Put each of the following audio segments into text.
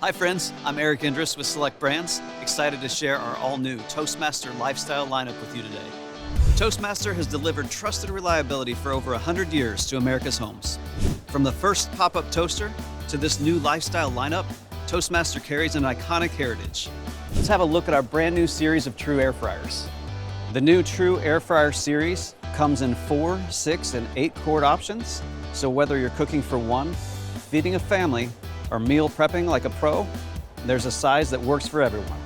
Hi friends, I'm Eric Indris with Select Brands, excited to share our all-new Toastmaster Lifestyle lineup with you today. Toastmaster has delivered trusted reliability for over 100 years to America's homes. From the first pop-up toaster to this new lifestyle lineup, Toastmaster carries an iconic heritage. Let's have a look at our brand new series of True air fryers. The new True Air Fryer series comes in 4, 6, and 8 quart options, so whether you're cooking for one, feeding a family, or meal prepping like a pro, there's a size that works for everyone.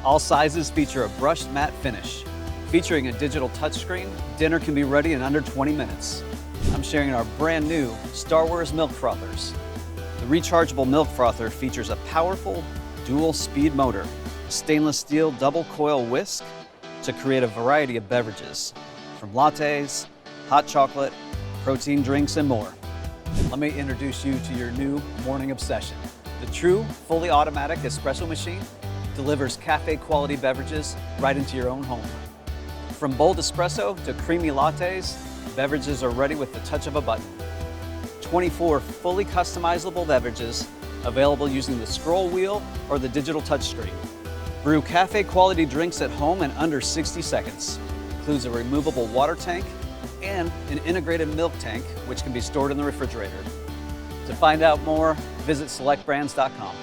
All sizes feature a brushed matte finish. Featuring a digital touchscreen, dinner can be ready in under 20 minutes. I'm sharing our brand new Star Wars milk frothers. The rechargeable milk frother features a powerful dual speed motor, stainless steel double coil whisk to create a variety of beverages, from lattes, hot chocolate, protein drinks, and more. Let me introduce you to your new morning obsession. The True fully automatic espresso machine delivers cafe quality beverages right into your own home. From bold espresso to creamy lattes, beverages are ready with the touch of a button. 24 fully customizable beverages available using the scroll wheel or the digital touchscreen. Brew cafe quality drinks at home in under 60 seconds. Includes a removable water tank and an integrated milk tank, which can be stored in the refrigerator. To find out more, visit selectbrands.com.